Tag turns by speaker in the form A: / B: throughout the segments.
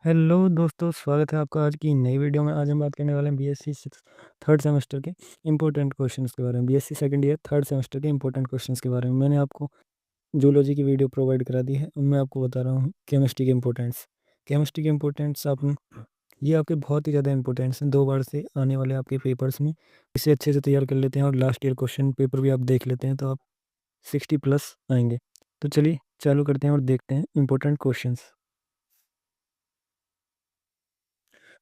A: Hello दोस्तों, स्वागत है आपका आज की नई वीडियो में। आज हम बात करने वाले हैं बीएससी थर्ड सेमेस्टर के इंपॉर्टेंट क्वेश्चंस के बारे में। BSc second year third semester के इंपॉर्टेंट क्वेश्चंस के बारे में मैंने आपको जूलॉजी की वीडियो प्रोवाइड करा दी है। मैं आपको बता रहा हूँ केमिस्ट्री के इंपॉर्टेंट्स। केमिस्ट्री के इंपॉर्टेंट्स आप ये आपके बहुत ही ज़्यादा इंपॉर्टेंट्स हैं। 2 बार से आने वाले आपके पेपर्स में इसे अच्छे से तैयार कर लेते हैं और लास्ट ईयर क्वेश्चन पेपर भी आप देख लेते हैं तो आप 60+ आएंगे। तो चलिए चालू करते हैं और देखते हैं इंपॉर्टेंट क्वेश्चंस।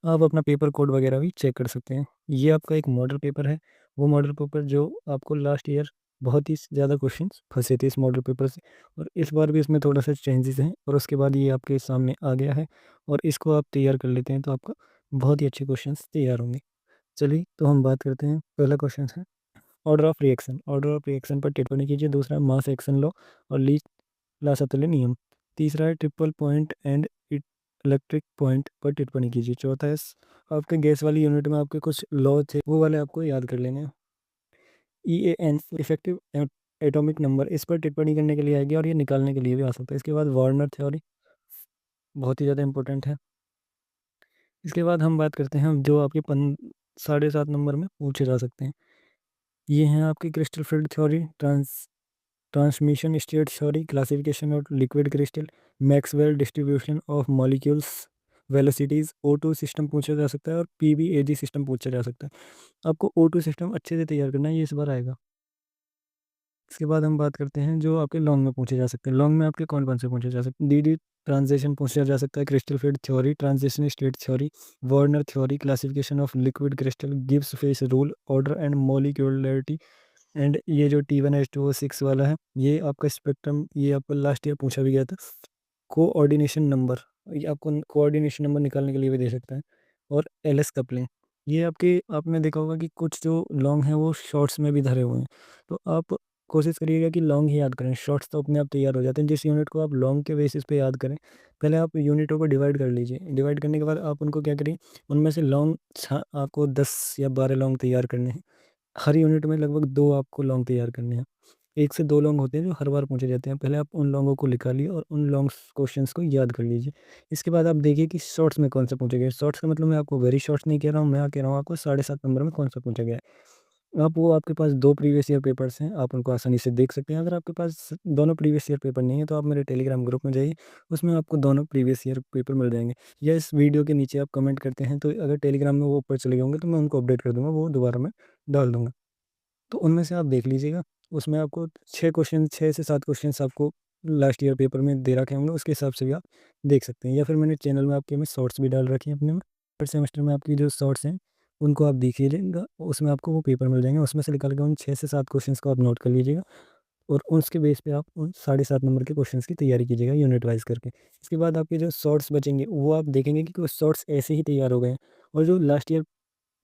A: आप अपना पेपर कोड वगैरह भी चेक कर सकते हैं। ये आपका एक मॉडल पेपर है, वो मॉडल पेपर जो आपको लास्ट ईयर बहुत ही ज़्यादा क्वेश्चंस फंसे थे इस मॉडल पेपर से, और इस बार भी इसमें थोड़ा सा चेंजेस हैं और उसके बाद ये आपके सामने आ गया है और इसको आप तैयार कर लेते हैं तो आपका बहुत ही अच्छे क्वेश्चंस तैयार होंगे। चलिए तो हम बात करते हैं। पहला क्वेश्चन है order of reaction. Order of reaction पर टिप्पणी कीजिए। दूसरा मास एक्शन लॉ और ली लासातले नियम। तीसरा है triple point and electric point पर टिप्पणी कीजिए। चौथा है आपके गैस वाली यूनिट में आपके कुछ लॉ थे वो वाले आपको याद कर लेने हैं। EAN इफेक्टिव एटॉमिक नंबर, इस पर टिप्पणी करने के लिए आएगी और ये निकालने के लिए भी आ सकता है। इसके बाद वार्नर थ्योरी बहुत ही ज़्यादा इंपॉर्टेंट है। इसके बाद हम बात करते हैं जो आपके 7.5 नंबर में पूछे जा सकते हैं। ये हैं आपकी crystal field theory, transmission state theory, classification of liquid crystal, Maxwell distribution of molecules, velocities, O2 system पूछा जा सकता है और PBAG सिस्टम पूछा जा सकता है। आपको O2 सिस्टम अच्छे से तैयार करना है, ये इस बार आएगा। इसके बाद हम बात करते हैं जो आपके लॉन्ग में पूछे जा सकते हैं। लॉन्ग में आपके कौन कौन से पूछे जा सकते हैं। DD ट्रांजिशन पूछा जा सकता है, crystal field theory, transition state theory, Warner theory, classification of liquid crystal, Gibbs face rule, order and molecularity, and ये जो T1H2O6 वाला है ये आपका स्पेक्ट्रम, ये आपको लास्ट ईयर पूछा भी गया था। कोऑर्डिनेशन नंबर, ये आपको कोऑर्डिनेशन नंबर निकालने के लिए भी दे सकता है। और LS कपलिंग, ये आपके आपने देखा होगा कि कुछ जो लॉन्ग हैं वो शॉर्ट्स में भी धरे हुए हैं, तो आप कोशिश करिएगा कि लॉन्ग ही याद करें। शॉर्ट्स तो अपने आप तैयार हो जाते हैं। जिस यूनिट को आप लॉन्ग के बेसिस पे याद करें, पहले आप यूनिटों को डिवाइड कर लीजिए। डिवाइड करने के बाद आप उनको क्या करिए, उनमें से लॉन्ग आपको 10 या 12 लॉन्ग तैयार करने हैं। हर यूनिट में लगभग 2 आपको लॉन्ग तैयार करने हैं। 1 से 2 लॉन्ग होते हैं जो हर बार पूछे जाते हैं। पहले आप उन लॉन्गों को निकालिए और उन लॉन्ग क्वेश्चंस को याद कर लीजिए। इसके बाद आप देखिए कि शॉर्ट्स में कौन सा पूछा गया है। शॉर्ट्स का मतलब मैं आपको वेरी शॉर्ट्स नहीं कह रहा हूँ, मैं कह रहा हूँ आपको 7.5 नंबर में कौन सा पूछा गया है। आप वो आपके पास 2 प्रीवियस ईयर पेपर्स हैं, आप उनको आसानी से देख सकते हैं। अगर आपके पास दोनों प्रीवियस ईयर पेपर नहीं है तो आप मेरे टेलीग्राम ग्रुप में जाइए, उसमें आपको दोनों प्रीवियस ईयर पेपर मिल जाएंगे। या इस वीडियो के नीचे आप कमेंट करते हैं तो अगर टेलीग्राम में वो ऊपर चले गए होंगे तो मैं उनको अपडेट कर दूंगा, वो दोबारा मैं डाल दूंगा। तो उनमें से आप देख लीजिएगा। उसमें आपको 6 से 7 क्वेश्चंस आपको लास्ट ईयर पेपर में दे रखे होंगे, उसके हिसाब से भी आप देख सकते हैं। या फिर मैंने चैनल में आपके में शॉर्ट्स भी डाल रखे हैं अपने में। हर सेमेस्टर में आपकी जो शॉर्ट्स हैं उनको आप देख लीजिएगा, उसमें आपको वो पेपर मिल जाएंगे। उसमें से निकाल के उन 6 से 7 क्वेश्चंस को आप नोट कर लीजिएगा और उसके बेस पे आप उन 7.5 नंबर के क्वेश्चंस की तैयारी कीजिएगा यूनिट वाइज करके। इसके बाद आपके जो शॉर्ट्स बचेंगे वो आप देखेंगे कि कुछ शॉर्ट्स ऐसे ही तैयार हो गए हैं और जो लास्ट ईयर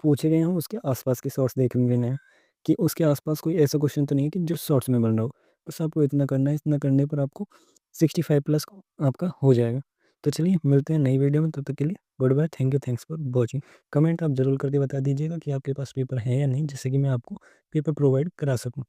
A: पूछे गए हों उसके आसपास के शॉर्ट्स देख लेने हैं कि उसके आसपास कोई ऐसा क्वेश्चन तो नहीं है कि जो शॉर्ट्स में बन रहा हो। बस आपको इतना करना है, इतना करने पर आपको 65+ आपका हो जाएगा। तो चलिए मिलते हैं नई वीडियो में, तब तक के लिए good bye, thank you, thanks for watching. Comment आप ज़रूर करके बता दीजिएगा कि आपके पास पेपर है या नहीं, जिससे कि मैं आपको पेपर प्रोवाइड करा सकूँ।